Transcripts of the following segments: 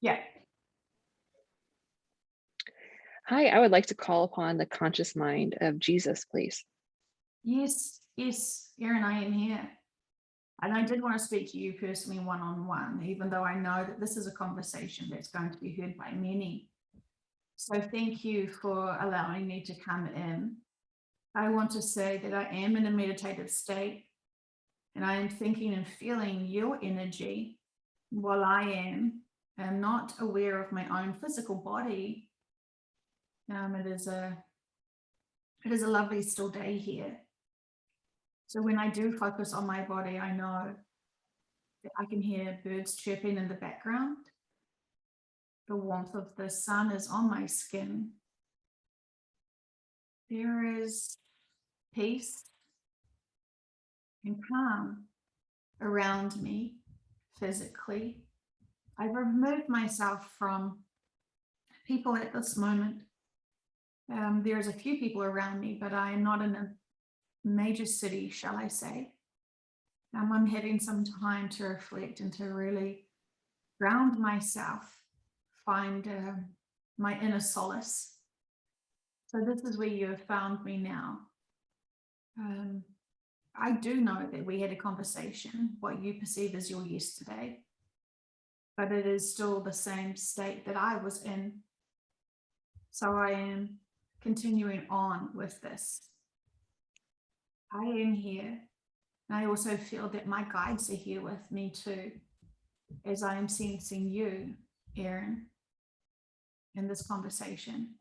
Yeah. Hi, I would like to call upon the conscious mind of Jesus, please. Yes, yes, Erin, I am here. And I did want to speak to you personally one on one, even though I know that this is a conversation that's going to be heard by many. So thank you for allowing me to come in. I want to say that I am in a meditative state and I am thinking and feeling your energy while I am not aware of my own physical body. It is a lovely still day here. So when I do focus on my body, I know that I can hear birds chirping in the background. The warmth of the sun is on my skin. There is peace and calm around me physically. I've removed myself from people at this moment. There's a few people around me, but I am not in a major city, shall I say. I'm having some time to reflect and to really ground myself, find my inner solace. So this is where you have found me now. Um, I do know that we had a conversation, what you perceive as your yesterday, but it is still the same state that I was in. So I am continuing on with this. I am here. And I also feel that my guides are here with me too, as I am sensing you, Erin, in this conversation.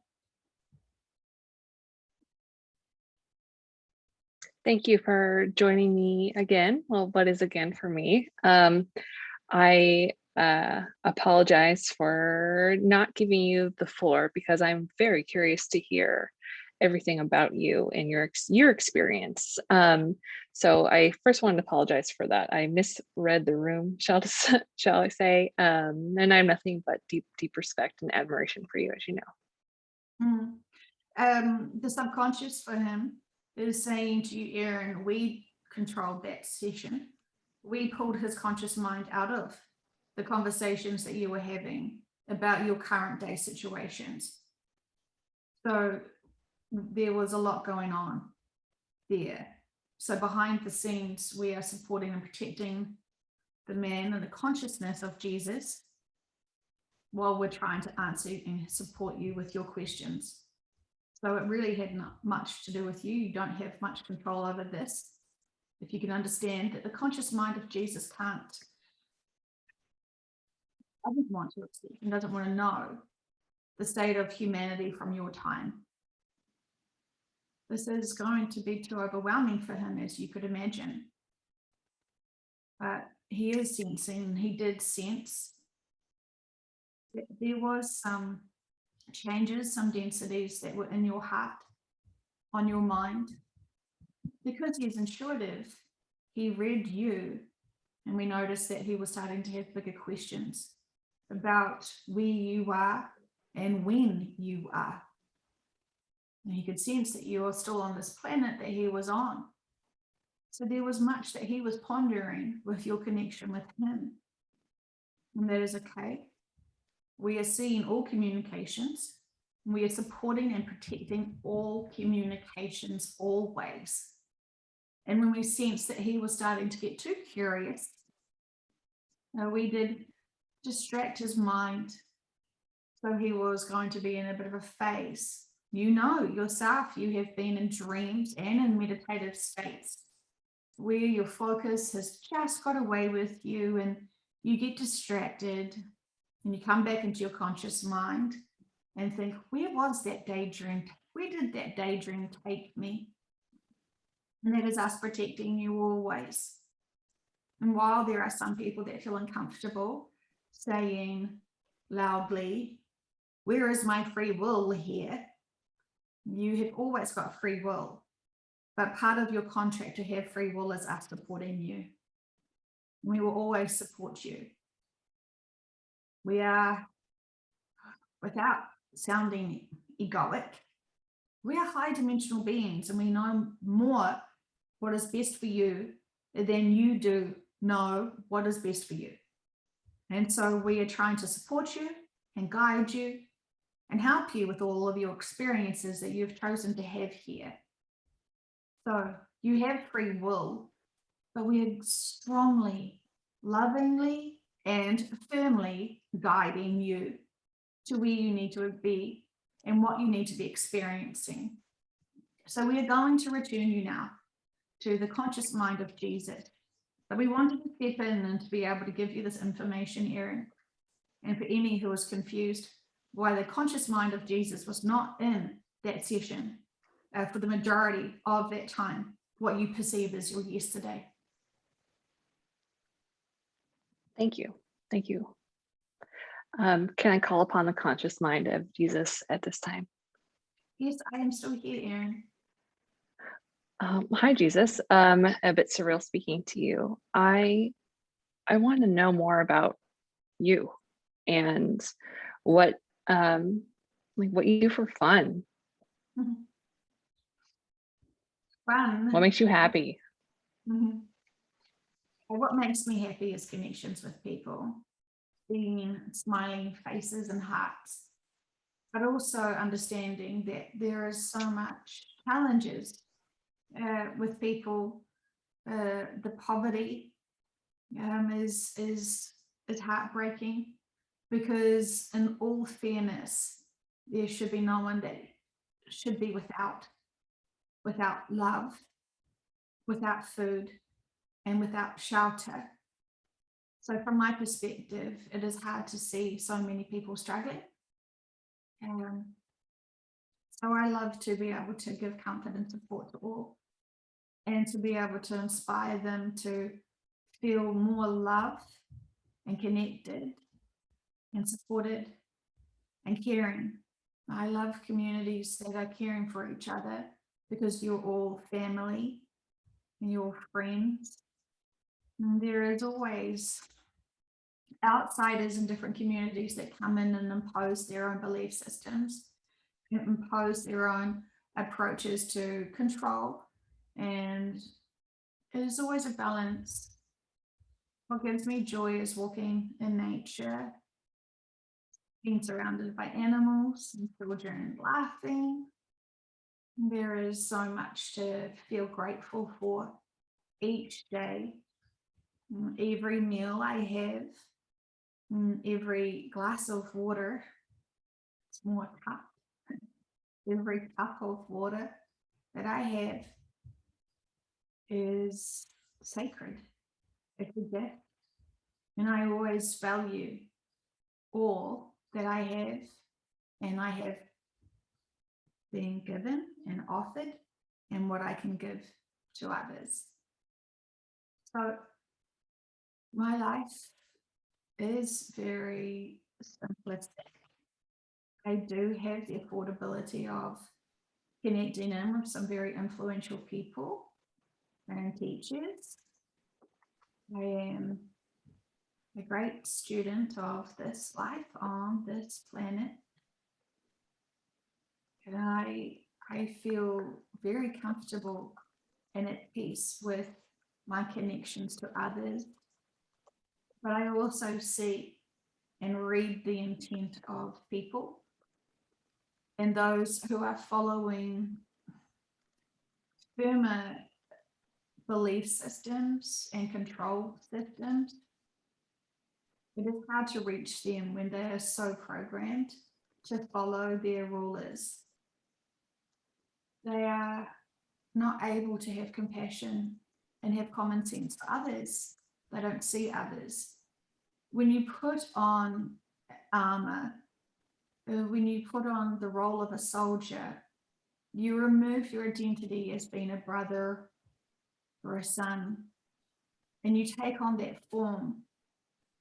Thank you for joining me again. Well, what is again for me? I apologize for not giving you the floor because I'm very curious to hear everything about you and your experience. So I first wanted to apologize for that. I misread the room, shall I say? And I have nothing but deep respect and admiration for you, as you know. Mm. The subconscious for him is saying to you, Erin, we controlled that session. We pulled his conscious mind out of the conversations that you were having about your current day situations. So there was a lot going on there. So behind the scenes, we are supporting and protecting the man and the consciousness of Jesus while we're trying to answer and support you with your questions. So it really had not much to do with you. You don't have much control over this. If you can understand that the conscious mind of Jesus doesn't want to accept and doesn't want to know the state of humanity from your time. This is going to be too overwhelming for him, as you could imagine. But he is sensing, he did sense that there was some changes, some densities that were in your heart, on your mind. Because he's intuitive, he read you, and we noticed that he was starting to have bigger questions about where you are and when you are. And he could sense that you are still on this planet that he was on. So there was much that he was pondering with your connection with him. And that is okay. We are seeing all communications. We are supporting and protecting all communications always. And when we sensed that he was starting to get too curious, we did distract his mind. So he was going to be in a bit of a phase. You know yourself, you have been in dreams and in meditative states where your focus has just got away with you and you get distracted and you come back into your conscious mind and think, where was that daydream? Where did that daydream take me? And that is us protecting you always. And while there are some people that feel uncomfortable saying loudly, where is my free will here? You have always got free will, but part of your contract to have free will is us supporting you. We will always support you. We are, without sounding egoic, we are high dimensional beings and we know more what is best for you than you do know what is best for you. And so we are trying to support you and guide you and help you with all of your experiences that you've chosen to have here. So you have free will, but we are strongly, lovingly, and firmly guiding you to where you need to be and what you need to be experiencing. So we are going to return you now to the conscious mind of Jesus. But we wanted to step in and to be able to give you this information, Erin. And for any who was confused why the conscious mind of Jesus was not in that session for the majority of that time, what you perceive as your yesterday. Thank you. Thank you. Can I call upon the conscious mind of Jesus at this time? Yes, I am still here, Erin. Hi, Jesus. A bit surreal speaking to you. I want to know more about you and what what you do for fun. Mhm. Fun. What makes you happy? Mhm. Well, what makes me happy is connections with people, seeing smiling faces and hearts, but also understanding that there is so much challenges with people. The poverty is heartbreaking, because in all fairness, there should be no one that should be without love, without food, and without shelter. So from my perspective, it is hard to see so many people struggling. So I love to be able to give comfort and support to all, and to be able to inspire them to feel more loved and connected and supported and caring. I love communities that are caring for each other, because you're all family and you're friends. And there is always outsiders in different communities that come in and impose their own belief systems, and impose their own approaches to control. And it is always a balance. What gives me joy is walking in nature, being surrounded by animals and children laughing. There is so much to feel grateful for each day. Every meal I have, every glass of water, it's more cup, every cup of water that I have is sacred. It's a gift. And I always value all that I have, and I have been given and offered, and what I can give to others. So my life is very simplistic. I do have the affordability of connecting in with some very influential people and teachers. I am a great student of this life on this planet. And I feel very comfortable and at peace with my connections to others. But I also see and read the intent of people, and those who are following firmer belief systems and control systems. It is hard to reach them when they are so programmed to follow their rulers. They are not able to have compassion and have common sense for others. They don't see others. When you put on armor, when you put on the role of a soldier, you remove your identity as being a brother or a son, and you take on that form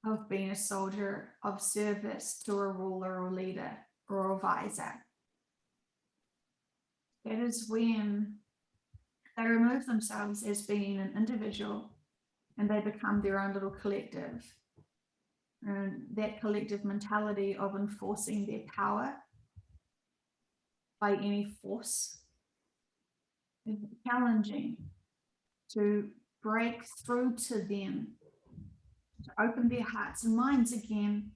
of being a soldier of service to a ruler or leader or advisor. That is when they remove themselves as being an individual and they become their own little collective. And that collective mentality of enforcing their power by any force is challenging to break through to them, to open their hearts and minds again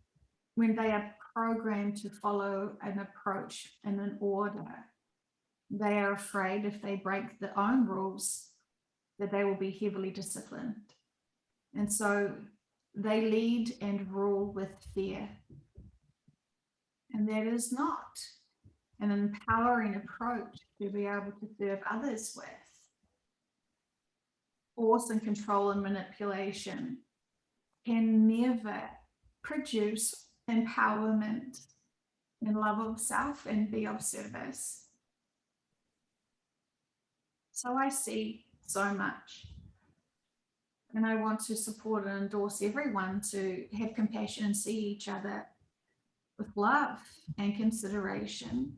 when they are programmed to follow an approach and an order. They are afraid if they break their own rules that they will be heavily disciplined. And so they lead and rule with fear. And that is not an empowering approach to be able to serve others with. Force and control and manipulation can never produce empowerment and love of self and be of service. So I see so much. And I want to support and endorse everyone to have compassion and see each other with love and consideration,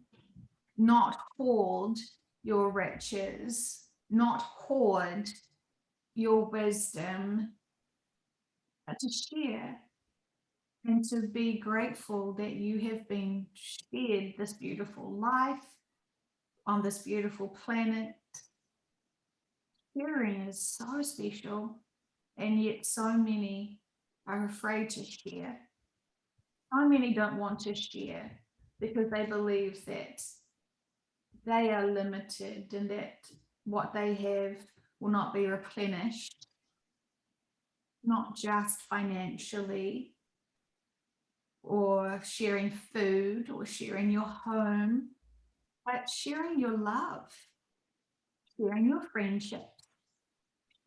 not hoard your riches, not hoard your wisdom, but to share and to be grateful that you have been shared this beautiful life on this beautiful planet. Sharing is so special, and yet so many are afraid to share. So many don't want to share because they believe that they are limited and that what they have will not be replenished, not just financially, or sharing food or sharing your home, but sharing your love, sharing your friendship,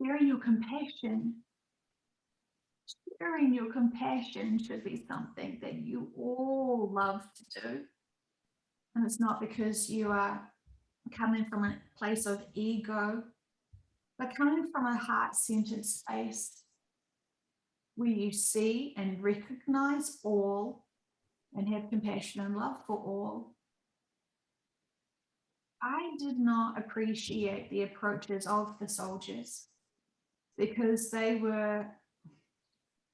sharing your compassion. Sharing your compassion should be something that you all love to do. And it's not because you are coming from a place of ego, but coming from a heart-centered space where you see and recognize all and have compassion and love for all. I did not appreciate the approaches of the soldiers because they were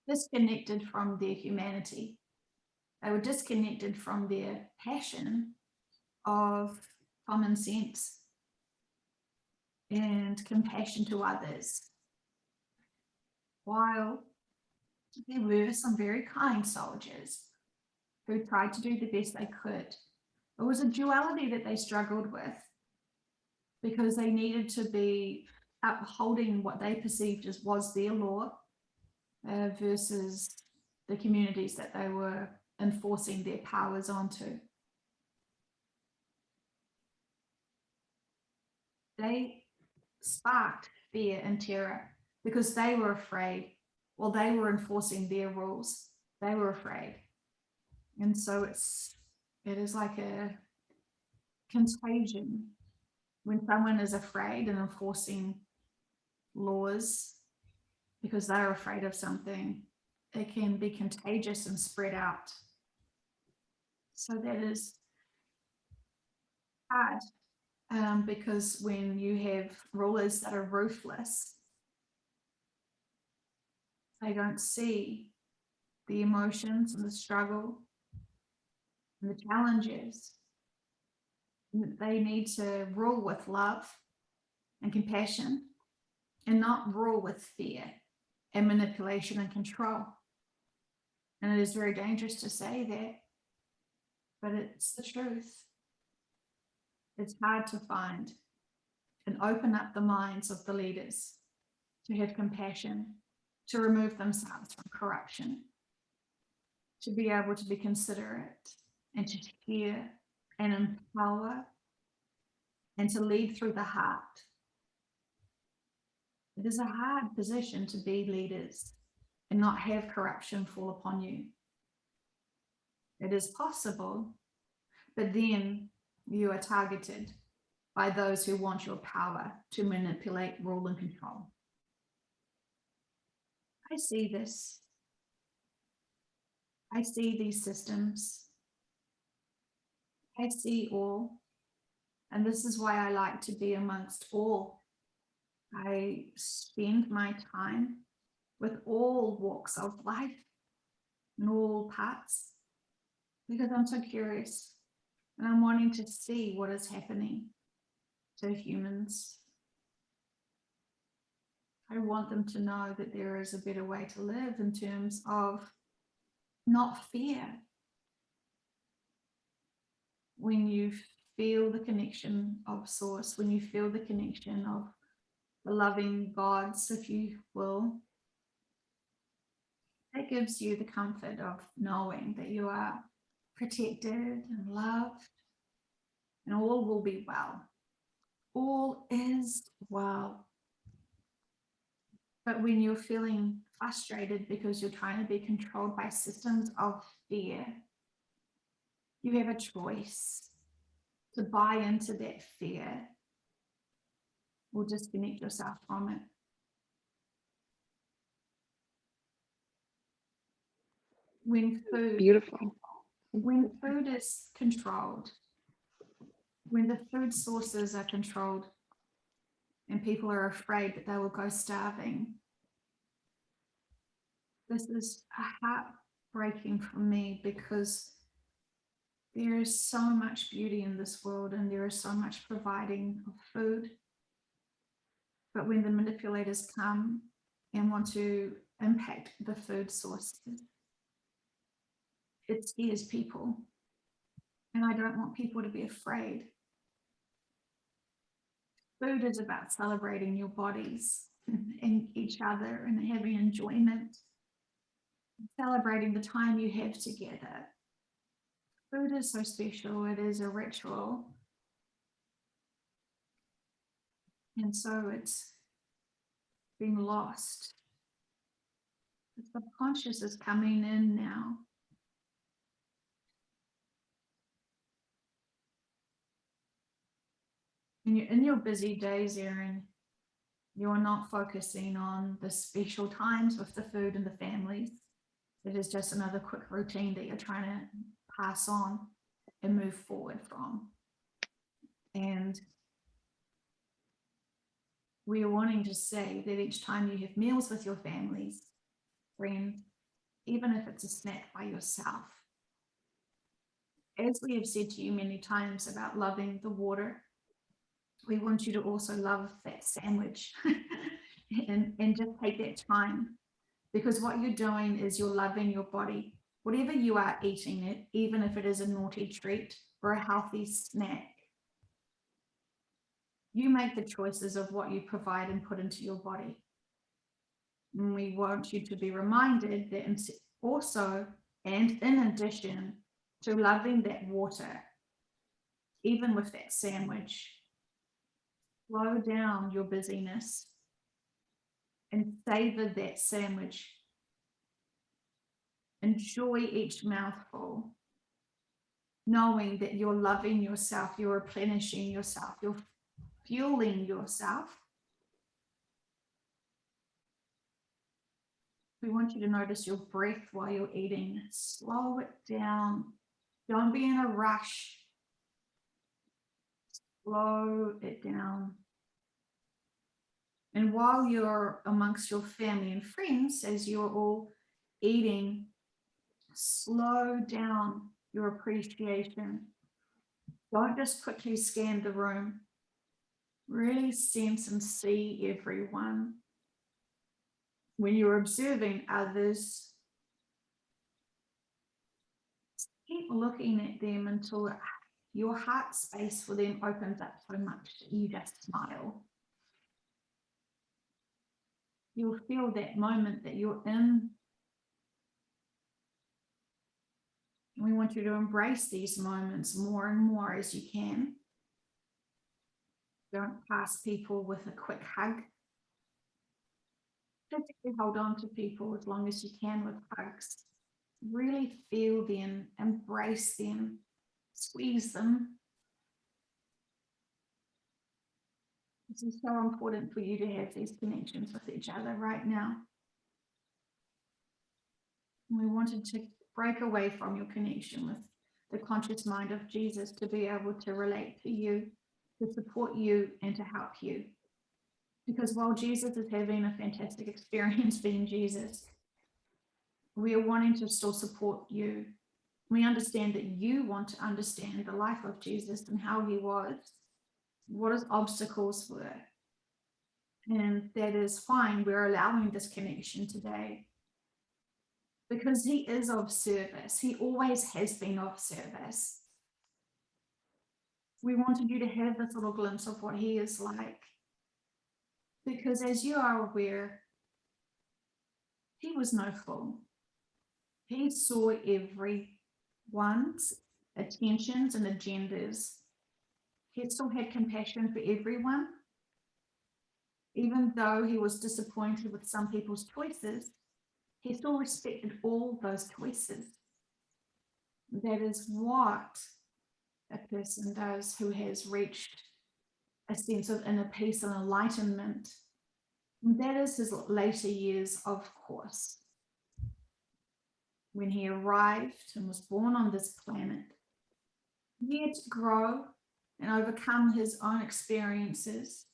disconnected from their humanity. They were disconnected from their passion of common sense and compassion to others. While there were some very kind soldiers who tried to do the best they could, it was a duality that they struggled with because they needed to be upholding what they perceived as was their law versus the communities that they were enforcing their powers onto. They sparked fear and terror because they were afraid. Well, they were enforcing their rules. They were afraid. And so it is like a contagion. When someone is afraid and enforcing laws because they're afraid of something, it can be contagious and spread out. So that is hard because when you have rulers that are ruthless, they don't see the emotions and the struggle and the challenges. They need to rule with love and compassion and not rule with fear and manipulation and control. And it is very dangerous to say that, but it's the truth. It's hard to find and open up the minds of the leaders to have compassion, to remove themselves from corruption, to be able to be considerate and to hear and empower and to lead through the heart. It is a hard position to be leaders and not have corruption fall upon you. It is possible, but then you are targeted by those who want your power to manipulate, rule, and control. I see this. I see these systems. I see all. And this is why I like to be amongst all. I spend my time with all walks of life and all parts because I'm so curious and I'm wanting to see what is happening to humans. I want them to know that there is a better way to live in terms of not fear. When you feel the connection of source, when you feel the connection of the loving gods, if you will, that gives you the comfort of knowing that you are protected and loved, and all will be well. All is well. But when you're feeling frustrated because you're trying to be controlled by systems of fear, you have a choice to buy into that fear or disconnect yourself from it. When Beautiful. food is controlled, when the food sources are controlled and people are afraid that they will go starving, this is heartbreaking for me, because there is so much beauty in this world and there is so much providing of food. But when the manipulators come and want to impact the food sources, it scares people. And I don't want people to be afraid. Food is about celebrating your bodies and each other and having enjoyment, celebrating the time you have together. Food is so special. It is a ritual. And so it's been lost. The subconscious is coming in now. In your busy days, Erin, you're not focusing on the special times with the food and the families. It is just another quick routine that you're trying to pass on and move forward from. And we are wanting to say that each time you have meals with your families, friends, even if it's a snack by yourself, as we have said to you many times about loving the water, we want you to also love that sandwich and just take that time, because what you're doing is you're loving your body. Whatever you are eating it, even if it is a naughty treat or a healthy snack, you make the choices of what you provide and put into your body. And we want you to be reminded that also, and in addition to loving that water, even with that sandwich, slow down your busyness and savor that sandwich. Enjoy each mouthful, knowing that you're loving yourself, you're replenishing yourself, you're fueling yourself. We want you to notice your breath while you're eating. Slow it down. Don't be in a rush. Slow it down. And while you're amongst your family and friends, as you're all eating, slow down your appreciation. Don't just quickly scan the room. Really sense and see everyone. When you're observing others, keep looking at them until your heart space for them opens up so much that you just smile. You'll feel that moment that you're in. We want you to embrace these moments more and more as you can. Don't pass people with a quick hug. Physically hold on to people as long as you can with hugs. Really feel them, embrace them, squeeze them. This is so important for you to have these connections with each other right now. And we wanted to break away from your connection with the conscious mind of Jesus to be able to relate to you, to support you, and to help you. Because while Jesus is having a fantastic experience being Jesus, we are wanting to still support you. We understand that you want to understand the life of Jesus and how he was, what his obstacles were. And that is fine. We're allowing this connection today because he is of service. He always has been of service. We wanted you to have this little glimpse of what he is like. Because as you are aware, he was no fool. He saw everyone's attentions and agendas. He still had compassion for everyone. Even though he was disappointed with some people's choices, he still respected all those choices. That is what a person does who has reached a sense of inner peace and enlightenment. And that is his later years, of course. When he arrived and was born on this planet, he had to grow and overcome his own experiences.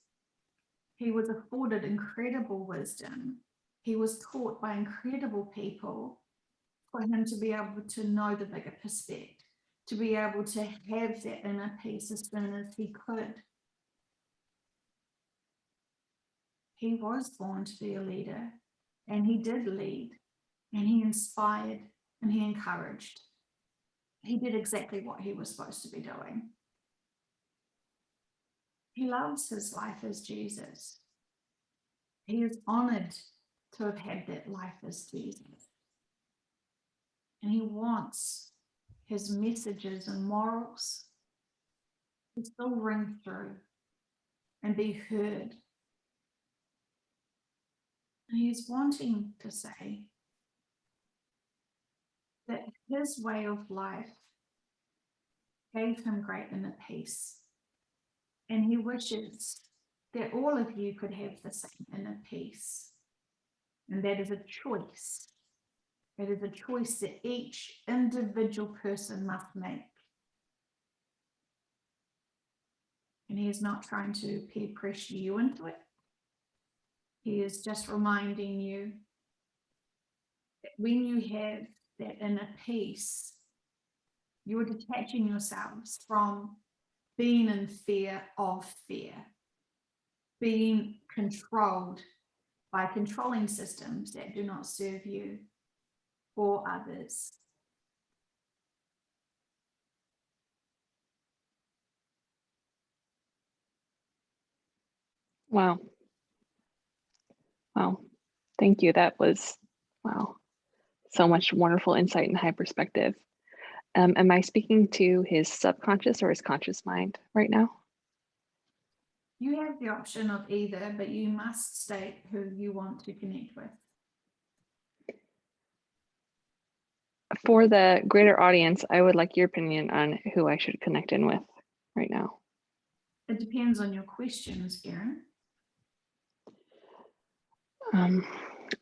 He was afforded incredible wisdom. He was taught by incredible people for him to be able to know the bigger perspective, to be able to have that inner peace as soon as he could. He was born to be a leader, and he did lead, and he inspired, and he encouraged. He did exactly what he was supposed to be doing. He loves his life as Jesus. He is honored to have had that life as Jesus. And he wants his messages and morals to still ring through and be heard. And he's wanting to say that his way of life gave him great inner peace. And he wishes that all of you could have the same inner peace. And that is a choice. It is a choice that each individual person must make. And he is not trying to peer pressure you into it. He is just reminding you that when you have that inner peace, you're detaching yourselves from being in fear of fear, being controlled by controlling systems that do not serve you or others. Wow. Wow. Thank you. That was, wow, so much wonderful insight and high perspective. Am I speaking to his subconscious or his conscious mind right now? You have the option of either, but you must state who you want to connect with. For the greater audience, I would like your opinion on who I should connect in with right now. It depends on your questions, Erin.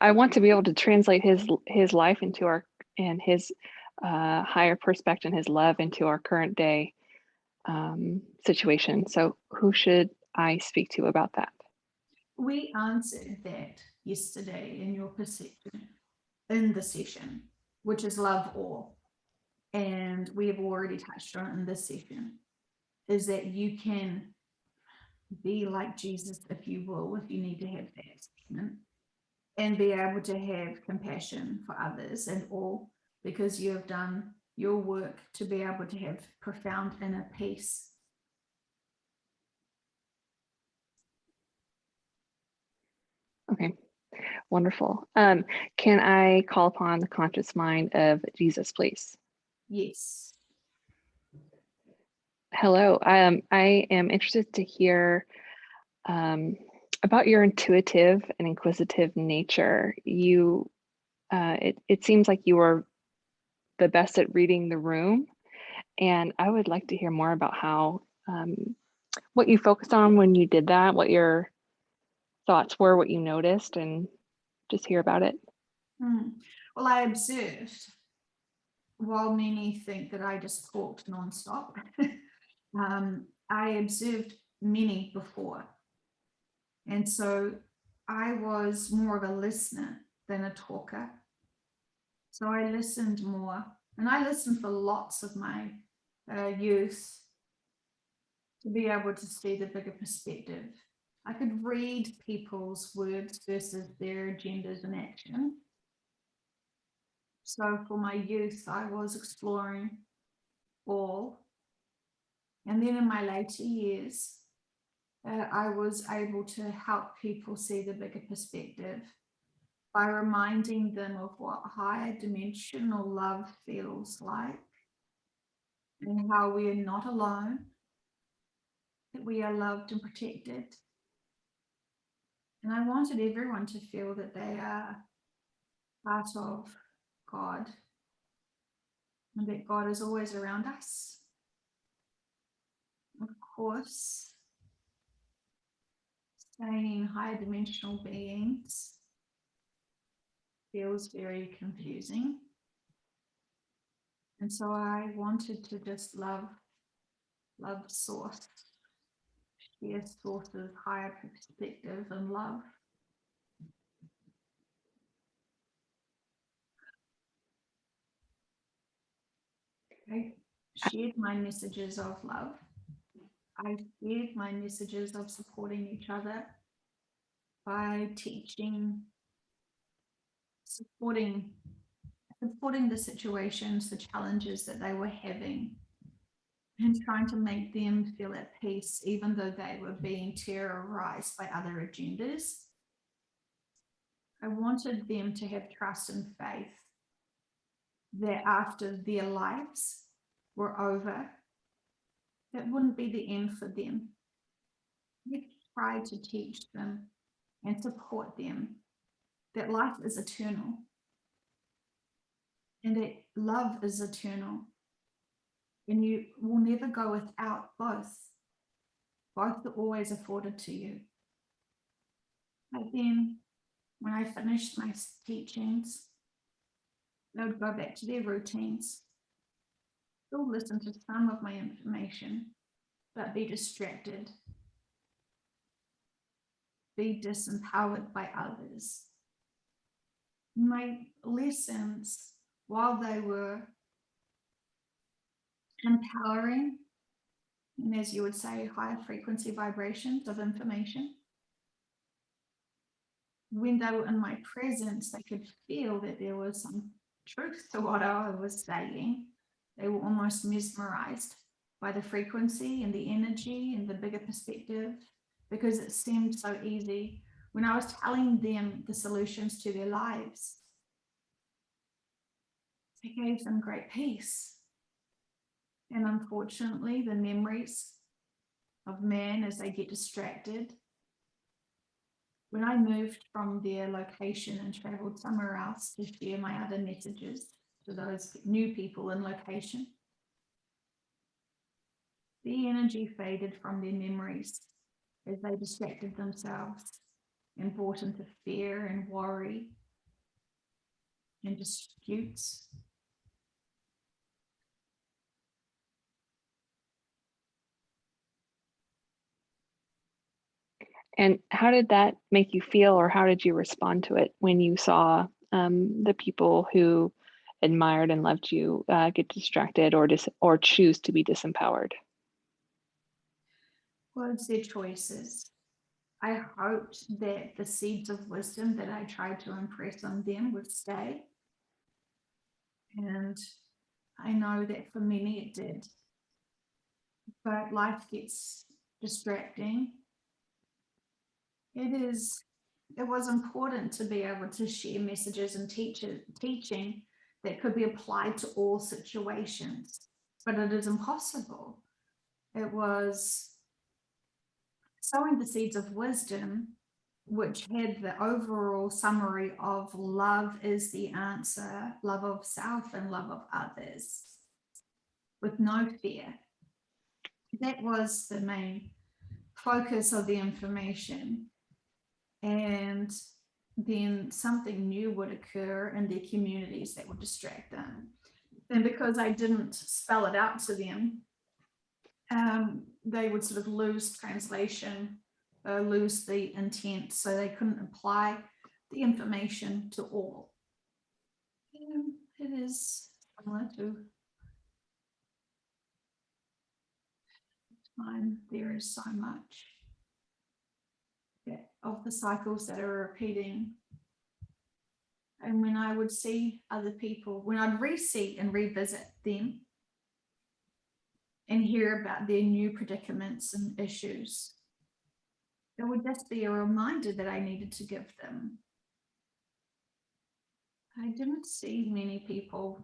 I want to be able to translate his life into our, and his higher perspective and his love into our current day situation. So who should I speak to about that? We answered that yesterday in your perception in the session, which is love all. And we have already touched on it in this session, is that you can be like Jesus, if you will, if you need to have that statement, and be able to have compassion for others and all, because you have done your work to be able to have profound inner peace. Okay, wonderful. Can I call upon the conscious mind of Jesus, please? Yes. Hello, I am interested to hear about your intuitive and inquisitive nature. It seems like you are the best at reading the room, and I would like to hear more about how what you focused on when you did that, what your thoughts were, what you noticed, and just hear about it. Well, I observed, while many think that I just talked nonstop, I observed many before. And so I was more of a listener than a talker. So I listened more, and I listened for lots of my youth to be able to see the bigger perspective. I could read people's words versus their agendas in action. So for my youth, I was exploring all. And then in my later years, I was able to help people see the bigger perspective by reminding them of what higher dimensional love feels like and how we are not alone, that we are loved and protected. And I wanted everyone to feel that they are part of God and that God is always around us. Of course, staying higher dimensional beings feels very confusing. And so I wanted to just love source, share source of higher perspective and love. I shared my messages of love. I shared my messages of supporting each other by teaching, supporting the situations, the challenges that they were having, and trying to make them feel at peace, even though they were being terrorized by other agendas. I wanted them to have trust and faith that after their lives were over, that wouldn't be the end for them. We tried to teach them and support them that life is eternal and that love is eternal. And you will never go without both. Both are always afforded to you. But then when I finished my teachings, they would go back to their routines, still listen to some of my information, but be distracted, be disempowered by others. My lessons, while they were empowering, and as you would say, higher frequency vibrations of information, when they were in my presence, they could feel that there was some truth to what I was saying. They were almost mesmerized by the frequency and the energy and the bigger perspective, because it seemed so easy. When I was telling them the solutions to their lives, it gave them great peace. And unfortunately, the memories of man as they get distracted. When I moved from their location and traveled somewhere else to share my other messages to those new people in location, the energy faded from their memories as they distracted themselves and brought into fear and worry and disputes. And how did that make you feel, or how did you respond to it when you saw the people who admired and loved you get distracted or choose to be disempowered? Well, it's their choices. I hoped that the seeds of wisdom that I tried to impress on them would stay. And I know that for many it did. But life gets distracting. It was important to be able to share messages and teaching that could be applied to all situations, but it is impossible. It was sowing the seeds of wisdom, which had the overall summary of love is the answer, love of self and love of others, with no fear. That was the main focus of the information. And then something new would occur in their communities that would distract them. And because I didn't spell it out to them, they would sort of lose translation, lose the intent, so they couldn't apply the information to all. And it is similar to time. There is so much. of the cycles that are repeating. And when I would see other people, when I'd re-see and revisit them and hear about their new predicaments and issues, it would just be a reminder that I needed to give them. I didn't see many people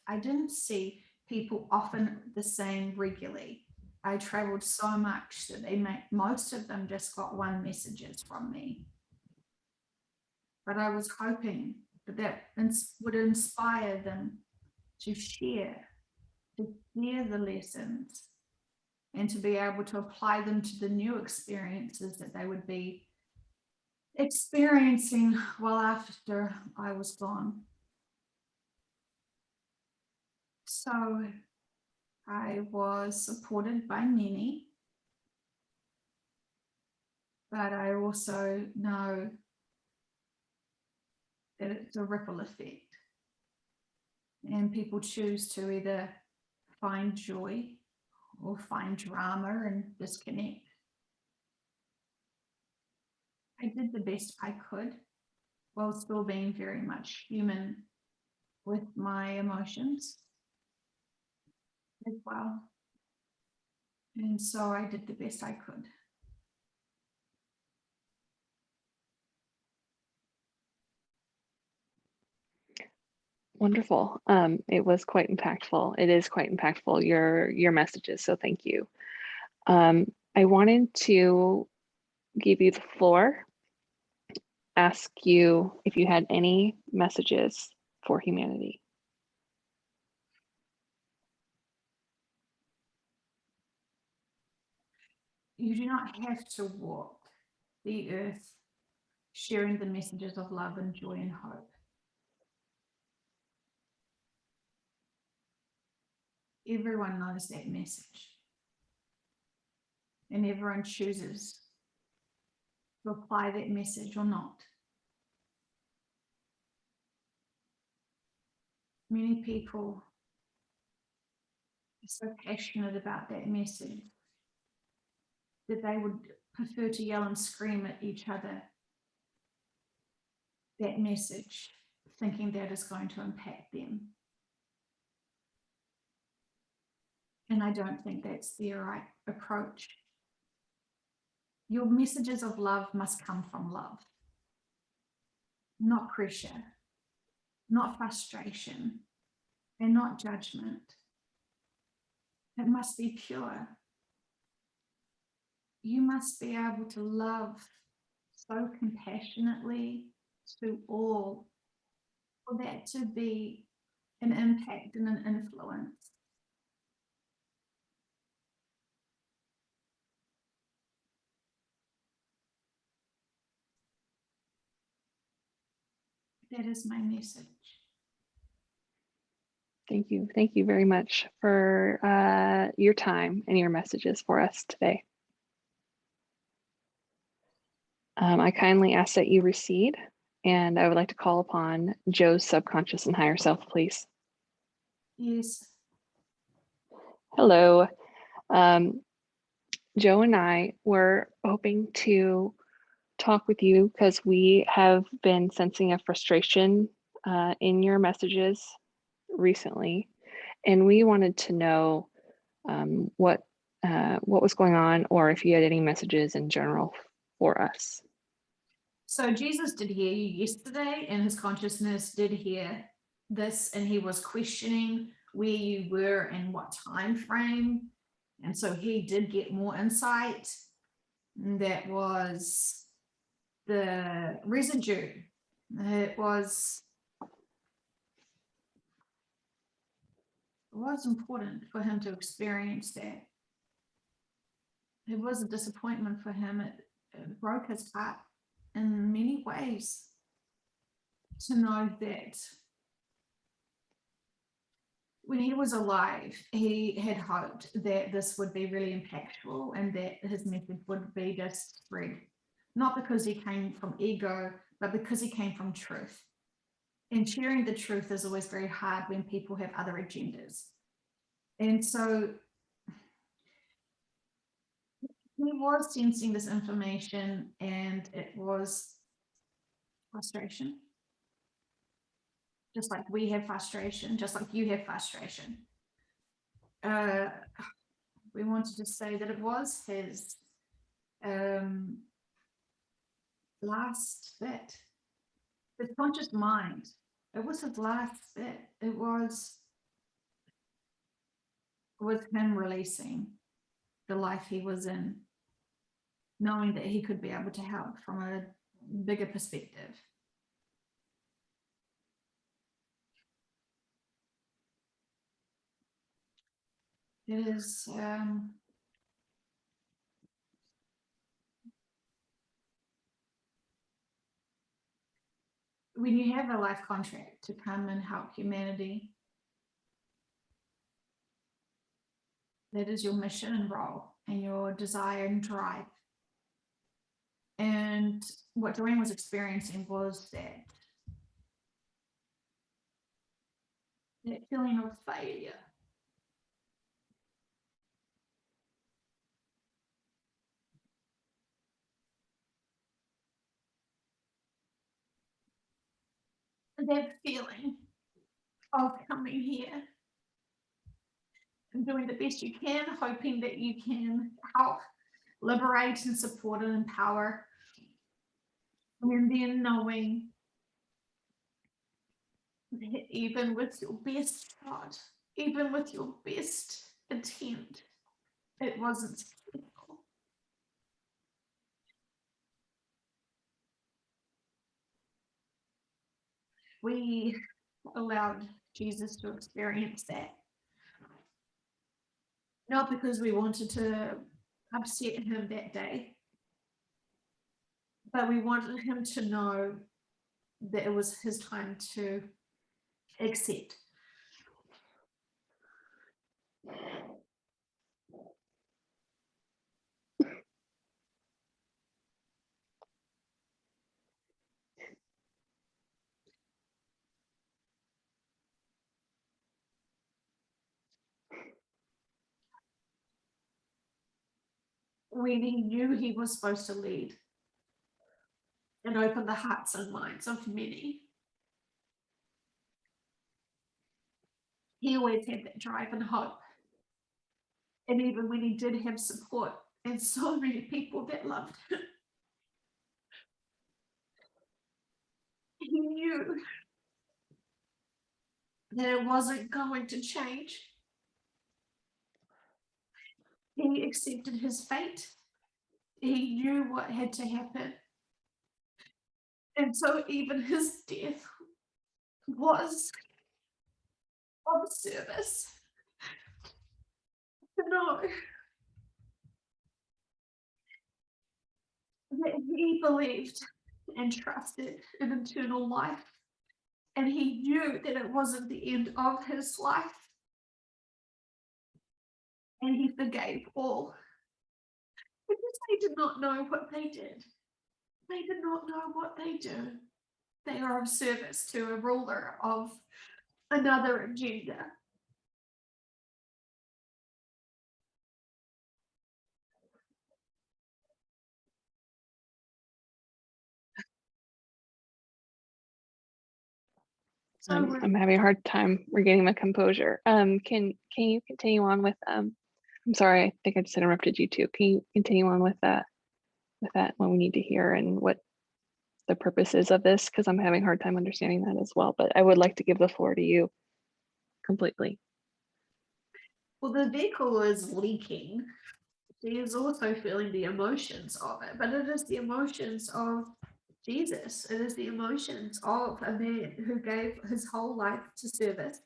I didn't see people often the same regularly. I traveled so much that most of them just got one messages from me. But I was hoping that would inspire them to share the lessons and to be able to apply them to the new experiences that they would be experiencing well after I was gone. So I was supported by Nini, but I also know that it's a ripple effect. And people choose to either find joy or find drama and disconnect. I did the best I could while still being very much human with my emotions as well. And so I did the best I could. Wonderful. It was quite impactful. It is quite impactful, your messages. So thank you. I wanted to give you the floor, ask you if you had any messages for humanity. You do not have to walk the earth sharing the messages of love and joy and hope. Everyone knows that message. And everyone chooses to apply that message or not. Many people are so passionate about that message that they would prefer to yell and scream at each other that message, thinking that is going to impact them. And I don't think that's the right approach. Your messages of love must come from love, not pressure, not frustration, and not judgment. It must be pure. You must be able to love so compassionately to all for that to be an impact and an influence. That is my message. Thank you. Thank you very much for your time and your messages for us today. I kindly ask that you recede, and I would like to call upon Joe's subconscious and higher self, please. Yes. Hello. Joe and I were hoping to talk with you because we have been sensing a frustration in your messages recently, and we wanted to know what was going on, or if you had any messages in general for us. So Jesus did hear you yesterday, and his consciousness did hear this, and he was questioning where you were and what time frame. And so he did get more insight. And that was the residue. It was important for him to experience that. It was a disappointment for him. It broke his heart in many ways to know that when he was alive, he had hoped that this would be really impactful and that his message would be just spread, not because he came from ego, but because he came from truth. And sharing the truth is always very hard when people have other agendas. And so he was sensing this information, and it was frustration. Just like we have frustration, just like you have frustration. We wanted to say that it was his last bit. His conscious mind. It was his last bit. It was with him releasing the life he was in, knowing that he could be able to help from a bigger perspective. It is when you have a life contract to come and help humanity, that is your mission and role and your desire and drive. And what Doreen was experiencing was that feeling of failure. That feeling of coming here and doing the best you can, hoping that you can help liberate and support and empower. And then knowing that even with your best shot, even with your best attempt, it wasn't successful. We allowed Jesus to experience that. Not because we wanted to upset him that day, but we wanted him to know that it was his time to accept. When he knew he was supposed to lead and open the hearts and minds of many, he always had that drive and hope. And even when he did have support and so many people that loved him, he knew that it wasn't going to change. He accepted his fate. He knew what had to happen. And so even his death was of service. To know that he believed and trusted in eternal life. And he knew that it wasn't the end of his life. And he forgave all. Because they did not know what they did. They did not know what they do. They are of service to a ruler of another agenda. So I'm having a hard time regaining my composure. Can you continue on with I'm sorry, I think I just interrupted you too. Can you continue on with that what we need to hear and what the purpose is of this? Because I'm having a hard time understanding that as well, but I would like to give the floor to you completely. well, the vehicle is leaking. She is also feeling the emotions of it, but it is the emotions of Jesus. It is the emotions of a man who gave his whole life to service,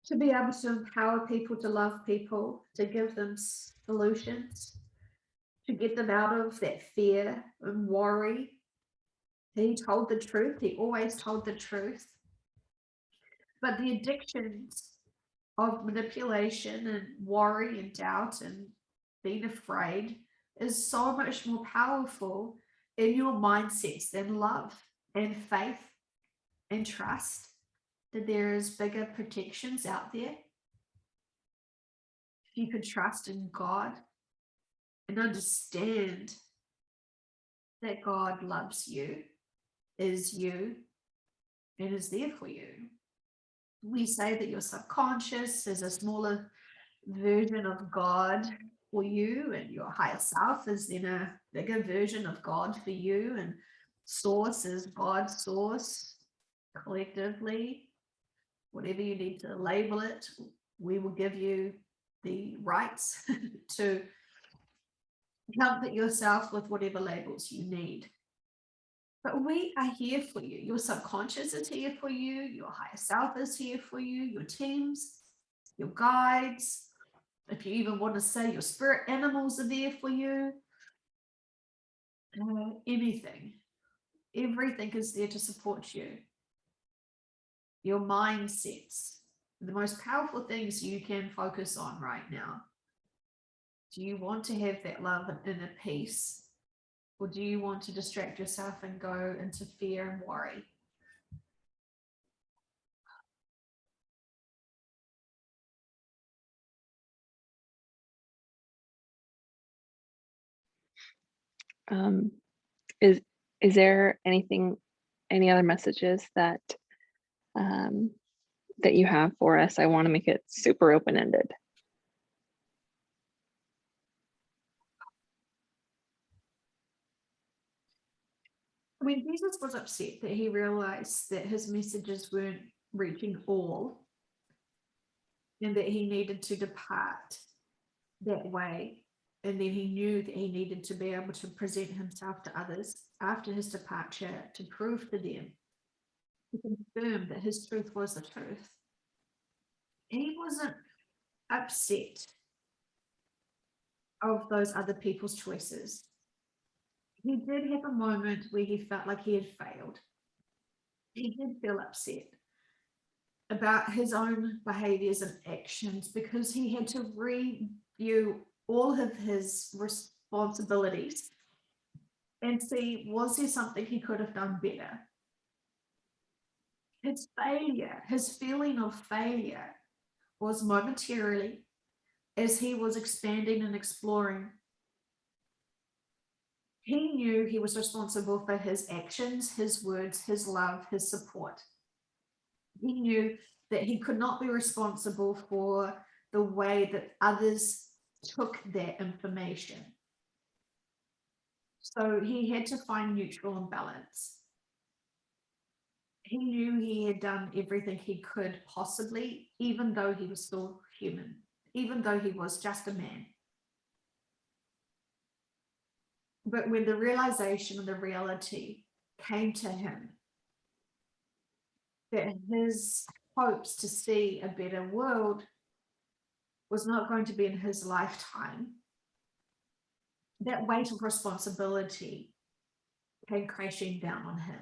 to be able to empower people, to love people, to give them solutions, to get them out of that fear and worry. He told the truth. He always told the truth. But the addictions of manipulation and worry and doubt and being afraid is so much more powerful in your mindsets than love and faith and trust that there is bigger protections out there. If you could trust in God, and understand that God loves you, is you, and is there for you. We say that your subconscious is a smaller version of God for you, and your higher self is then a bigger version of God for you, and source is God's source collectively. Whatever you need to label it, we will give you the rights to comfort yourself with whatever labels you need. But we are here for you. Your subconscious is here for you. Your higher self is here for you. Your teams, your guides. If you even want to say your spirit animals are there for you. Anything. Everything is there to support you. Your mindsets. The most powerful things you can focus on right now. Do you want to have that love and inner peace? Or do you want to distract yourself and go into fear and worry? Is there any other messages that that you have for us? I want to make it super open-ended. When Jesus was upset that he realized that his messages weren't reaching all and that he needed to depart that way, and then he knew that he needed to be able to present himself to others after his departure to prove to them, to confirm that his truth was the truth. He wasn't upset of those other people's choices. He did have a moment where he felt like he had failed. He did feel upset about his own behaviors and actions because he had to review all of his responsibilities and see, was there something he could have done better? His failure, his feeling of failure was momentarily as he was expanding and exploring. He knew he was responsible for his actions, his words, his love, his support. He knew that he could not be responsible for the way that others took that information. So he had to find neutral and balance. He knew he had done everything he could possibly, even though he was still human, even though he was just a man. But when the realization and the reality came to him that his hopes to see a better world was not going to be in his lifetime, that weight of responsibility came crashing down on him.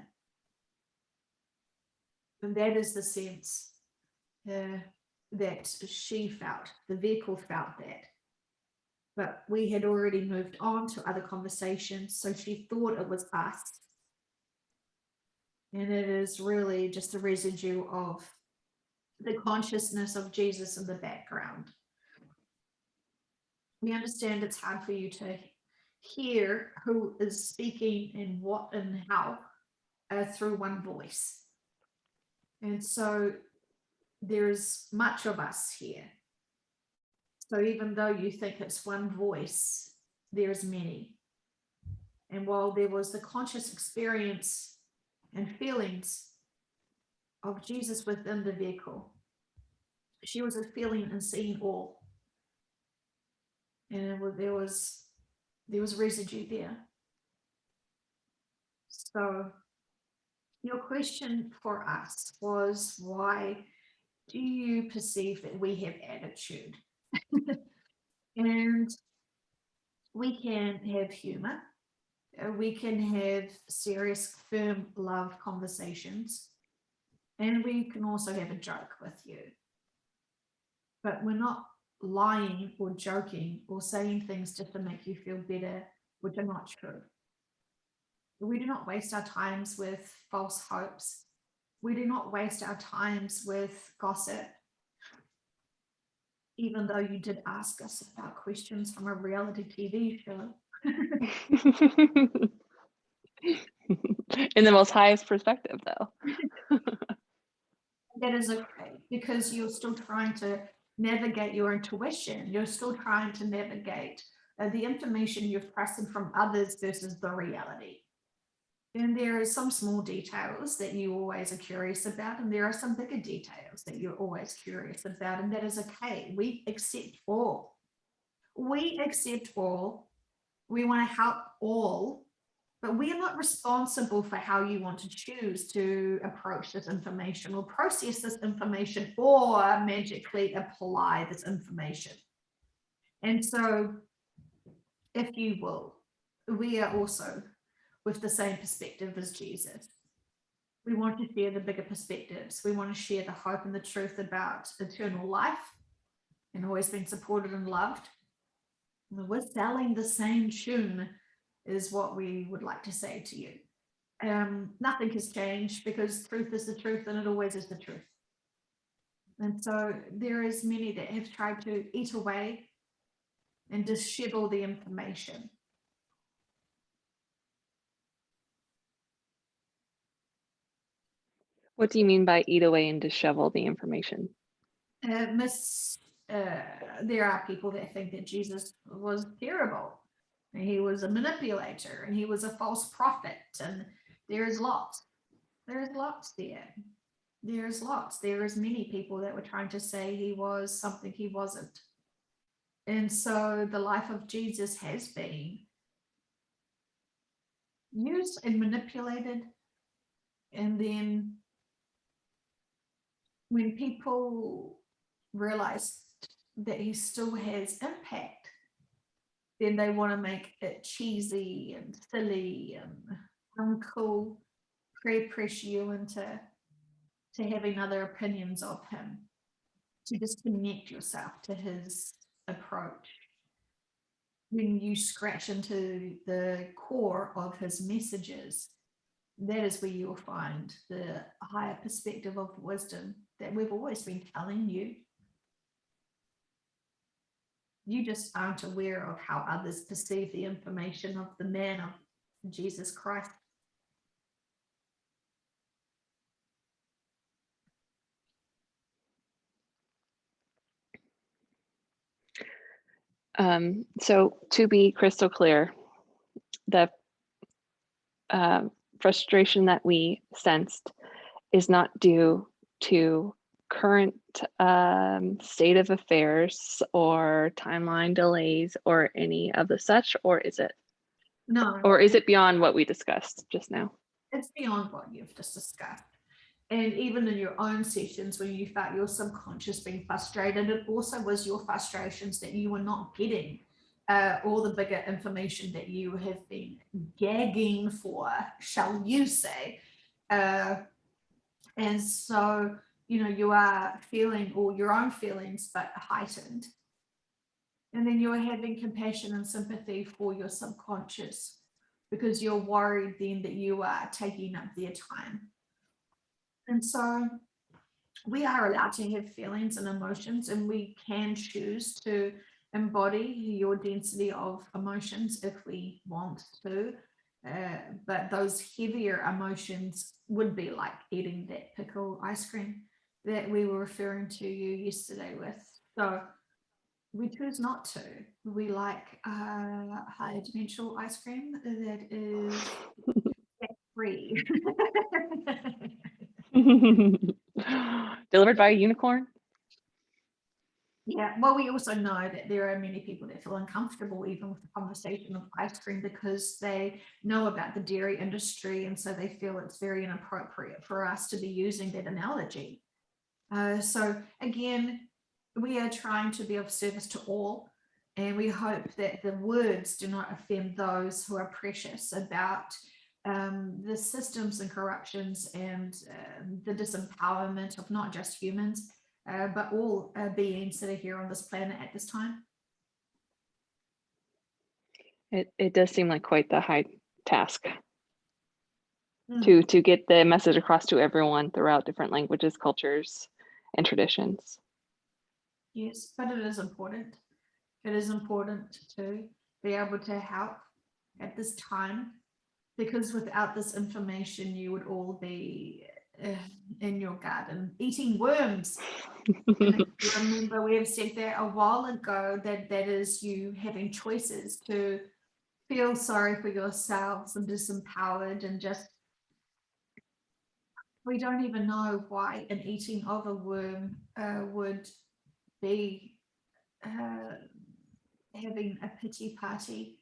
And that is the sense that she felt, the vehicle felt that. But we had already moved on to other conversations, so she thought it was us. And it is really just the residue of the consciousness of Jesus in the background. We understand it's hard for you to hear who is speaking and what and how through one voice. And so there's much of us here. So even though you think it's one voice, there's many. And while there was the conscious experience and feelings of Jesus within the vehicle, she was a feeling and seeing all. And there was residue there. So your question for us was, why do you perceive that we have attitude? And we can have humor. We can have serious, firm love conversations. And we can also have a joke with you. But we're not lying or joking or saying things just to make you feel better, which are not true. We do not waste our times with false hopes. We do not waste our times with gossip. even though you did ask us about questions from a reality TV show. In the most highest perspective, though. That is okay, because you're still trying to navigate your intuition. You're still trying to navigate the information you've processed from others versus the reality. And there are some small details that you always are curious about, and there are some bigger details that you're always curious about, and that is okay. We accept all. We accept all. We want to help all, but we are not responsible for how you want to choose to approach this information or process this information or magically apply this information. And so, if you will, we are also with the same perspective as Jesus. We want to share the bigger perspectives. We want to share the hope and the truth about eternal life and always being supported and loved. We're selling the same tune, is what we would like to say to you. Nothing has changed, because truth is the truth and it always is the truth. And so there is many that have tried to eat away and dishevel the information. What do you mean by eat away and dishevel the information? There are people that think that Jesus was terrible, and he was a manipulator, and he was a false prophet, and there's lots. There's lots there. There's lots. There is many people that were trying to say he was something he wasn't. And so the life of Jesus has been used and manipulated. And then when people realize that he still has impact, then they want to make it cheesy and silly and uncool, pressure you into having other opinions of him, to disconnect yourself to his approach. When you scratch into the core of his messages, that is where you'll find the higher perspective of wisdom that we've always been telling you. You just aren't aware of how others perceive the information of the man of Jesus Christ. So to be crystal clear, the frustration that we sensed is not due to current state of affairs or timeline delays or any of the such, or is it? No. Or is it beyond what we discussed just now? It's beyond what you've just discussed. And even in your own sessions, when you felt your subconscious being frustrated, it also was your frustrations that you were not getting all the bigger information that you have been gagging for, shall you say. And so, you are feeling all your own feelings, but heightened. And then you're having compassion and sympathy for your subconscious, because you're worried then that you are taking up their time. And so we are allowed to have feelings and emotions, and we can choose to embody your density of emotions if we want to. But those heavier emotions would be like eating that pickle ice cream that we were referring to you yesterday with. So we choose not to. We like high dimensional ice cream that is free. Delivered by a unicorn? Yeah, well, we also know that there are many people that feel uncomfortable even with the conversation of ice cream, because they know about the dairy industry, and so they feel it's very inappropriate for us to be using that analogy. So again, we are trying to be of service to all, and we hope that the words do not offend those who are precious about the systems and corruptions and the disempowerment of not just humans, but all beings that are here on this planet at this time. It does seem like quite the high task to get the message across to everyone throughout different languages, cultures, and traditions. Yes, but it is important. It is important to be able to help at this time, because without this information, you would all be in your garden eating worms. And if you remember, we have said that a while ago, that that is you having choices to feel sorry for yourselves and disempowered, and just, we don't even know why an eating of a worm would be having a pity party,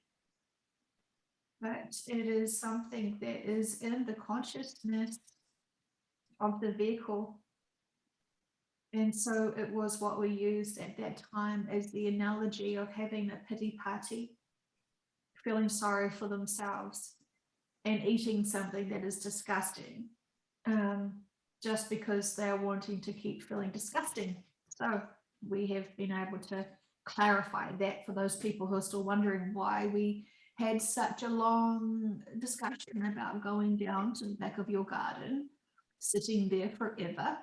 but it is something that is in the consciousness of the vehicle. And so it was what we used at that time as the analogy of having a pity party, feeling sorry for themselves and eating something that is disgusting, just because they're wanting to keep feeling disgusting. So we have been able to clarify that for those people who are still wondering why we had such a long discussion about going down to the back of your garden, sitting there forever,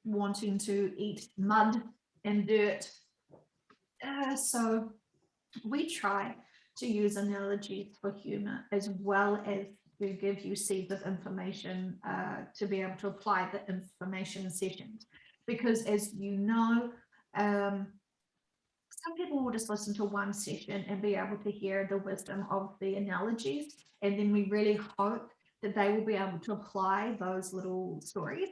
wanting to eat mud and dirt. So we try to use analogies for humor, as well as to give you seeds of information to be able to apply the information in sessions. Because as you know, some people will just listen to one session and be able to hear the wisdom of the analogies. And then we really hope that they will be able to apply those little stories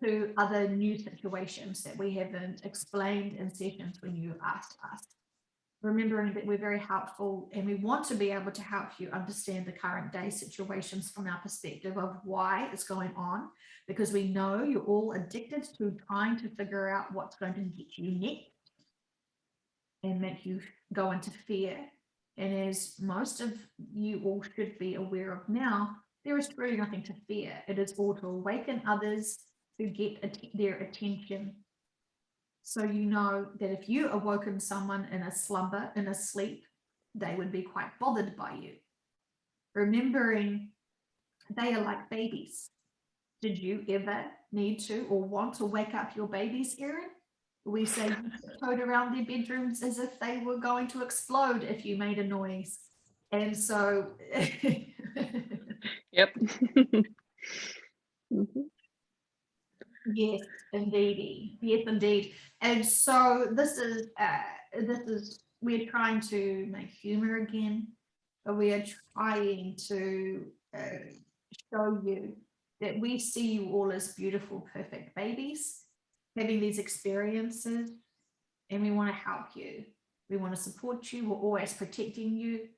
to other new situations that we haven't explained in sessions when you asked us. Remembering that we're very helpful and we want to be able to help you understand the current day situations from our perspective of why it's going on, because we know you're all addicted to trying to figure out what's going to get you next and make you go into fear. And as most of you all should be aware of now, there is really nothing to fear. It is all to awaken others to get their attention. So you know that if you awoken someone in a slumber, in a sleep, they would be quite bothered by you. Remembering they are like babies. Did you ever need to or want to wake up your babies, Erin? We say you tiptoed around their bedrooms as if they were going to explode if you made a noise. And so Yep. Mhm. yes, indeed. Yes, indeed. And so this is we're trying to make humor again. We are trying to show you that we see you all as beautiful, perfect babies having these experiences, and we want to help you. We want to support you. We're always protecting you.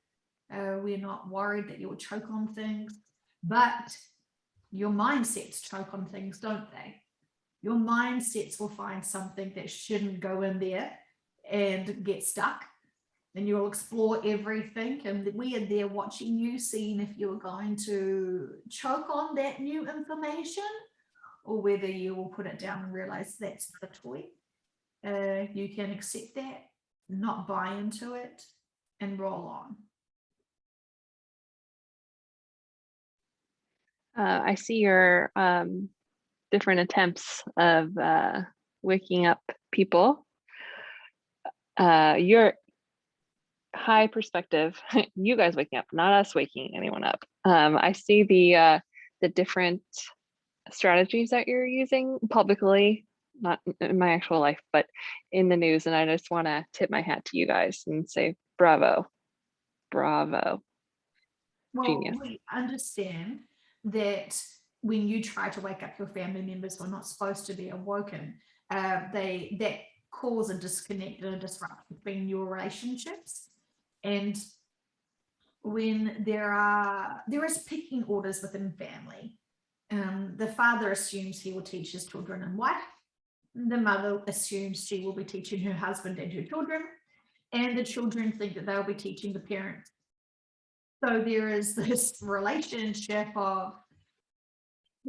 We're not worried that you'll choke on things, but your mindsets choke on things, don't they? Your mindsets will find something that shouldn't go in there and get stuck, and you'll explore everything. And we are there watching you, seeing if you're going to choke on that new information or whether you will put it down and realize that's not a toy. You can accept that, not buy into it, and roll on. I see your different attempts of waking up people. Your high perspective, you guys waking up, not us waking anyone up. I see the different strategies that you're using publicly, not in my actual life, but in the news. And I just want to tip my hat to you guys and say, bravo, bravo. Well, Genius. we understand that when you try to wake up your family members who are not supposed to be awoken, that cause a disconnect and a disruption between your relationships. And when there is pecking orders within family, the father assumes he will teach his children and wife. The mother assumes she will be teaching her husband and her children, and the children think that they'll be teaching the parents. So there is this relationship of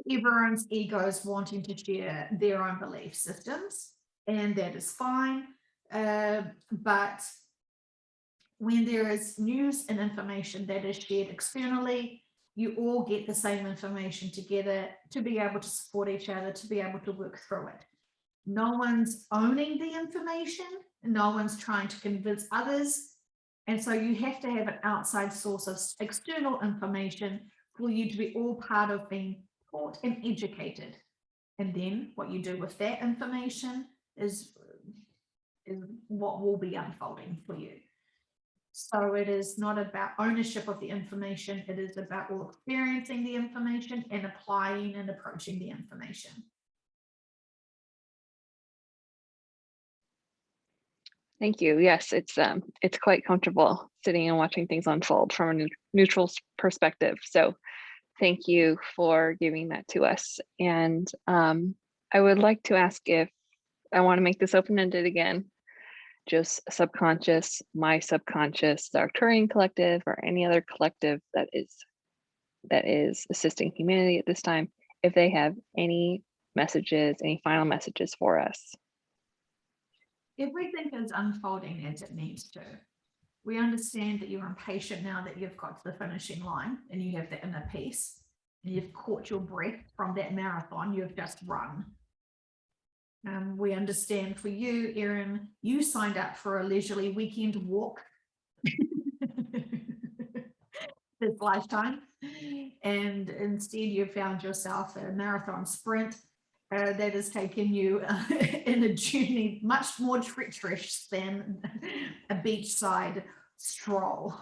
everyone's egos wanting to share their own belief systems, and that is fine. But when there is news and information that is shared externally, you all get the same information together to be able to support each other, to be able to work through it. No one's owning the information. No one's trying to convince others. And so you have to have an outside source of external information for you to be all part of being taught and educated. And then what you do with that information is what will be unfolding for you. So it is not about ownership of the information. It is about all experiencing the information and applying and approaching the information. Thank you. Yes, it's quite comfortable sitting and watching things unfold from a neutral perspective. So thank you for giving that to us. And I would like to ask if I want to make this open-ended again, just subconscious, my subconscious, the Arcturian Collective, or any other collective that is assisting humanity at this time, if they have any messages, any final messages for us. Everything is unfolding as it needs to. We understand that you're impatient now that you've got to the finishing line and you have the inner peace and you've caught your breath from that marathon you've just run. We understand for you, Erin, you signed up for a leisurely weekend walk this lifetime, and instead you found yourself a marathon sprint that has taken you in a journey much more treacherous than a beachside stroll.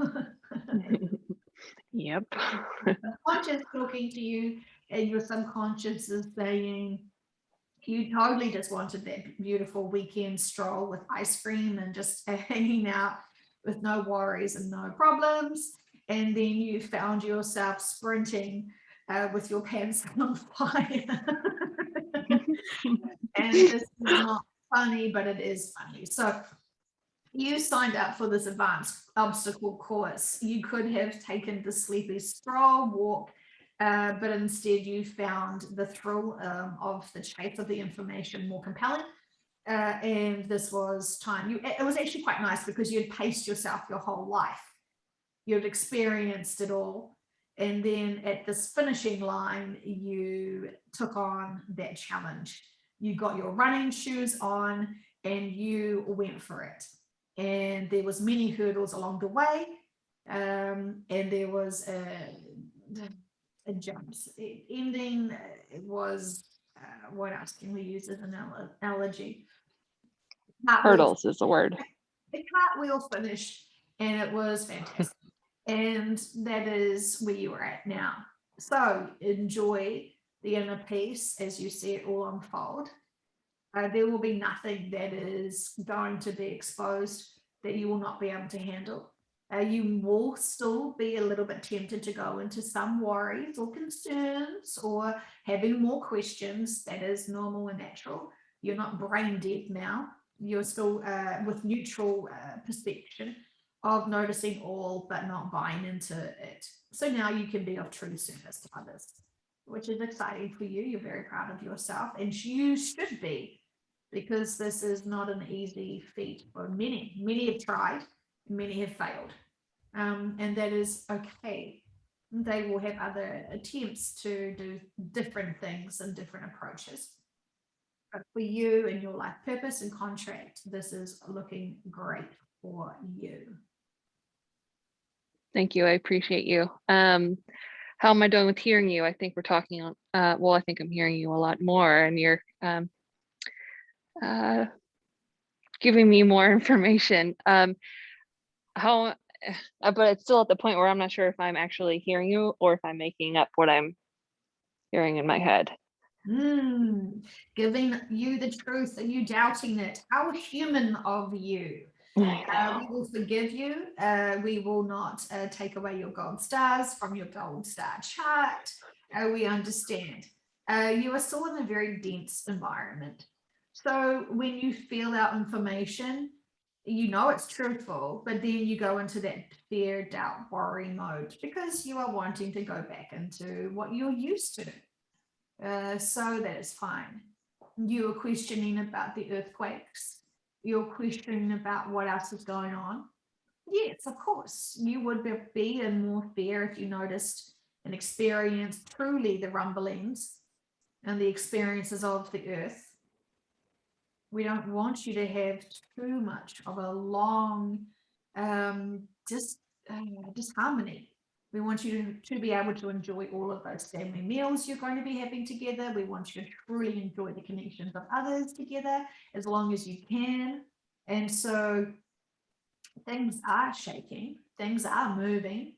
Yep. Conscious talking to you, and your subconscious is saying you totally just wanted that beautiful weekend stroll with ice cream and just hanging out with no worries and no problems. And then you found yourself sprinting with your pants on fire. And this is not funny, but it is funny. So you signed up for this advanced obstacle course. You could have taken the sleepy stroll walk, but instead you found the thrill of the chase of the information more compelling. And this was time. It was actually quite nice because you had paced yourself your whole life. You'd experienced it all. And then at this finishing line, you took on that challenge. You got your running shoes on and you went for it. And there was many hurdles along the way. And there was a jumps. Ending was, what else can we use as an analogy? Hurdles is the word. The cartwheel finished and it was fantastic. And that is where you are at now. So enjoy the inner peace as you see it all unfold. There will be nothing that is going to be exposed that you will not be able to handle. You will still be a little bit tempted to go into some worries or concerns or having more questions. That is normal and natural. You're not brain dead now. You're still with neutral perspective of noticing all but not buying into it. So now you can be of true service to others, which is exciting for you. You're very proud of yourself, and you should be, because this is not an easy feat for many. Many have tried, many have failed, and that is okay. They will have other attempts to do different things and different approaches. But for you and your life purpose and contract, this is looking great for you. Thank you. I appreciate you. How am I doing with hearing you? I think we're talking on, well, I think I'm hearing you a lot more, and you're giving me more information. But it's still at the point where I'm not sure if I'm actually hearing you or if I'm making up what I'm hearing in my head. Giving you the truth. Are you doubting it? How human of you. We will forgive you. We will not take away your gold stars from your gold star chart. We understand. You are still in a very dense environment. So when you feel out information, you know it's truthful, but then you go into that fear, doubt, worry mode because you are wanting to go back into what you're used to. So that is fine. You are questioning about the earthquakes. You're questioning about what else is going on. Yes, of course, you would be in more fear if you noticed and experienced truly the rumblings and the experiences of the earth. We don't want you to have too much of a long disharmony. We want you to be able to enjoy all of those family meals you're going to be having together. We want you to truly enjoy the connections of others together as long as you can. And so things are shaking, things are moving,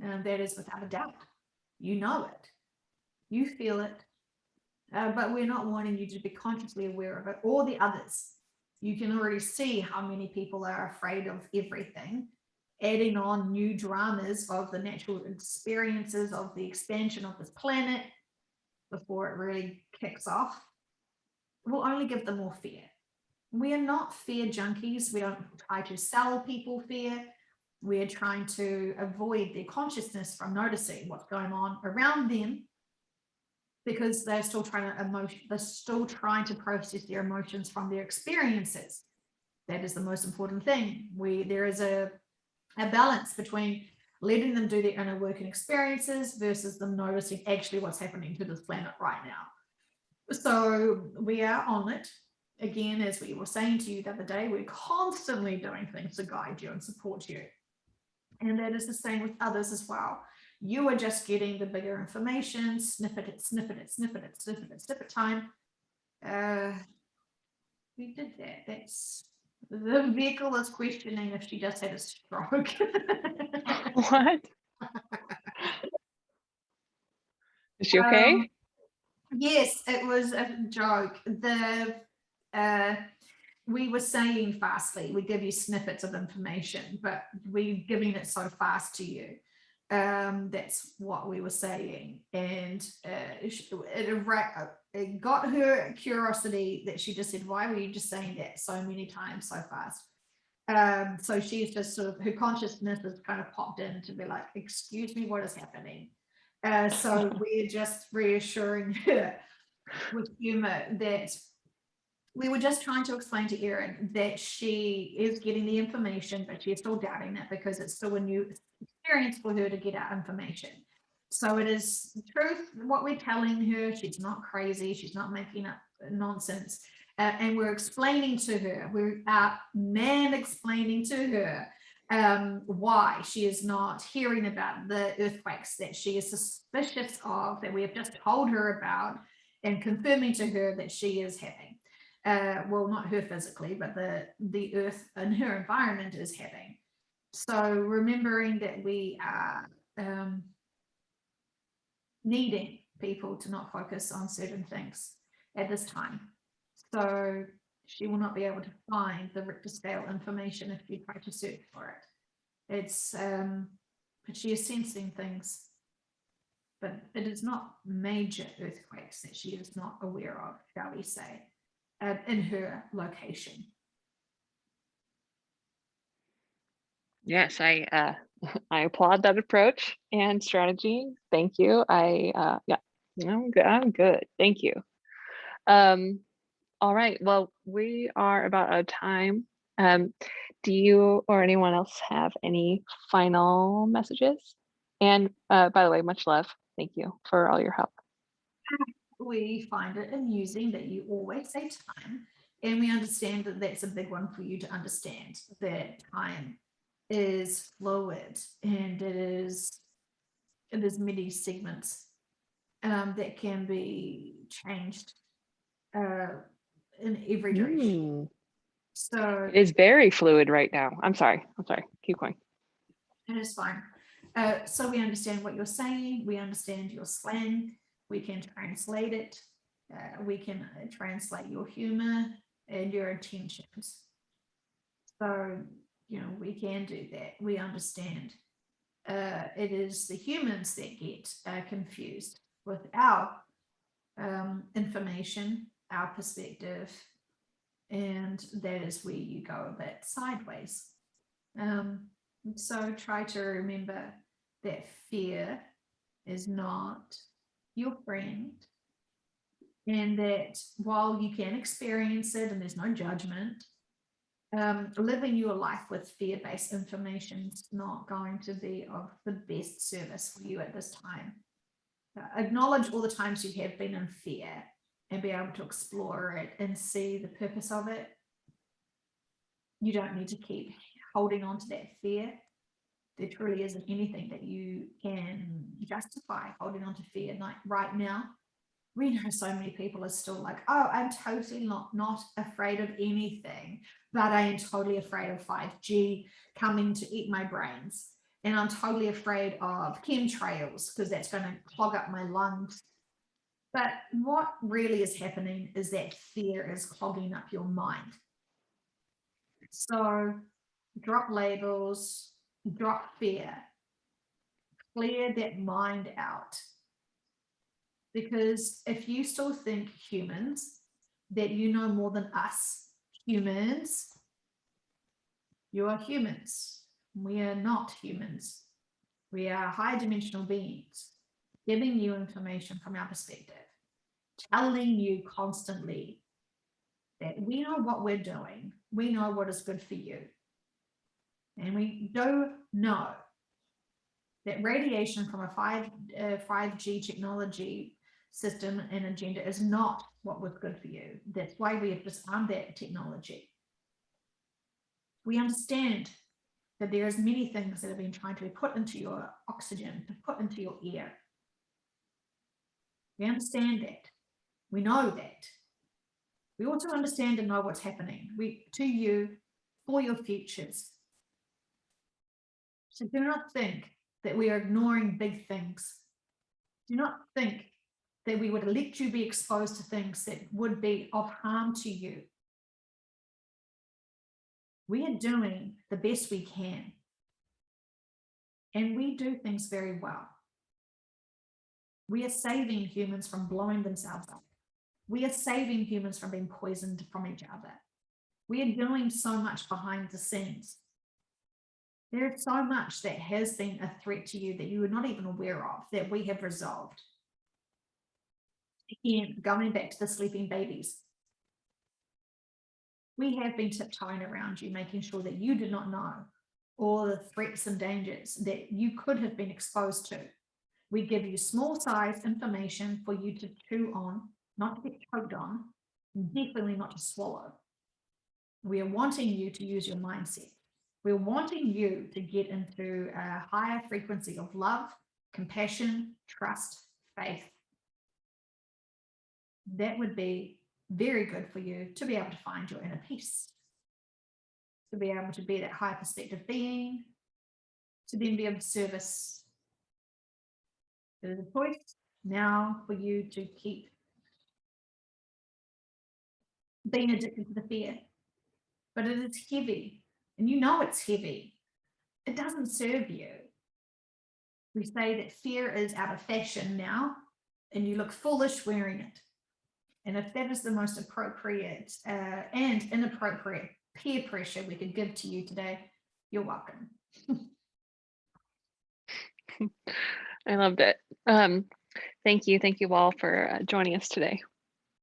and that is without a doubt. You know it, you feel it, but we're not wanting you to be consciously aware of it or the others. You can already see how many people are afraid of everything, adding on new dramas of the natural experiences of the expansion of this planet before it really kicks off. Will only give them more fear. We are not fear junkies. We don't try to sell people fear. We're trying to avoid their consciousness from noticing what's going on around them, because they're still trying to process their emotions from their experiences. That is the most important thing. There is a balance between letting them do their inner work and experiences versus them noticing actually what's happening to this planet right now. So we are on it. Again, as we were saying to you the other day, we're constantly doing things to guide you and support you. And that is the same with others as well. You are just getting the bigger information, snippet time. We did that. That's the vehicle is questioning if she just had a stroke. What? Is she okay? Yes, it was a joke. We were saying fastly, we give you snippets of information, but we're giving it so fast to you. That's what we were saying. And it got her curiosity that she just said, why were you just saying that so many times so fast? So she's just sort of, her consciousness has kind of popped in to be like, excuse me, what is happening? So we're just reassuring her with humor that we were just trying to explain to Erin that she is getting the information, but she's still doubting it because it's still a new experience for her to get our information. So it is the truth, what we're telling her. She's not crazy. She's not making up nonsense. And we're explaining to her, we're explaining to her why she is not hearing about the earthquakes that she is suspicious of, that we have just told her about, and confirming to her that she is having. Well, not her physically, but the earth and her environment is having. So remembering that we are needing people to not focus on certain things at this time. So she will not be able to find the Richter scale information if you try to search for it. It's but she is sensing things, but it is not major earthquakes that she is not aware of, shall we say, in her location. Yes, I applaud that approach and strategy. Thank you. Yeah, I'm good. Thank you. All right. Well, we are about out of time. Do you or anyone else have any final messages? And by the way, much love. Thank you for all your help. We find it amusing that you always say time, and we understand that that's a big one for you to understand, that time is fluid and it is many segments that can be changed in every direction. So it is very fluid right now. I'm sorry. Keep going. It is fine. So we understand what you're saying. We understand your slang. We can translate it. We can translate your humor and your intentions. So, we can do that. We understand. It is the humans that get confused with our information, our perspective, and that is where you go a bit sideways. So try to remember that fear is not your friend, and that while you can experience it and there's no judgment, living your life with fear-based information is not going to be of the best service for you at this time. Acknowledge all the times you have been in fear, and be able to explore it and see the purpose of it. You don't need to keep holding on to that fear. There truly isn't anything that you can justify holding on to fear. Like right now, we know so many people are still like, oh, I'm totally not afraid of anything, but I am totally afraid of 5G coming to eat my brains. And I'm totally afraid of chemtrails because that's going to clog up my lungs. But what really is happening is that fear is clogging up your mind. So drop labels, drop fear, clear that mind out. Because if you still think humans, that you know more than us humans, you are humans. We are not humans. We are high dimensional beings, giving you information from our perspective, telling you constantly that we know what we're doing. We know what is good for you. And we do know that radiation from a 5G technology system and agenda is not what was good for you. That's why we have disarmed that technology. We understand that there's many things that have been trying to be put into your oxygen, to put into your air. We understand that. We know that. We also understand and know what's happening to you for your futures. So do not think that we are ignoring big things. Do not think that we would let you be exposed to things that would be of harm to you. We are doing the best we can. And we do things very well. We are saving humans from blowing themselves up. We are saving humans from being poisoned from each other. We are doing so much behind the scenes. There is so much that has been a threat to you that you were not even aware of that we have resolved. Again, going back to the sleeping babies, we have been tiptoeing around you, making sure that you did not know all the threats and dangers that you could have been exposed to. We give you small size information for you to chew on, not to get choked on, definitely not to swallow. We are wanting you to use your mindset. We're wanting you to get into a higher frequency of love, compassion, trust, faith. That would be very good for you to be able to find your inner peace, to be able to be that high perspective being, to then be of service. There's a choice now for you to keep being addicted to the fear, but it is heavy, and you know it's heavy. It doesn't serve you. We say that fear is out of fashion now, and you look foolish wearing it. And if that is the most appropriate and inappropriate peer pressure we could give to you today, you're welcome. I loved it. Thank you all for joining us today.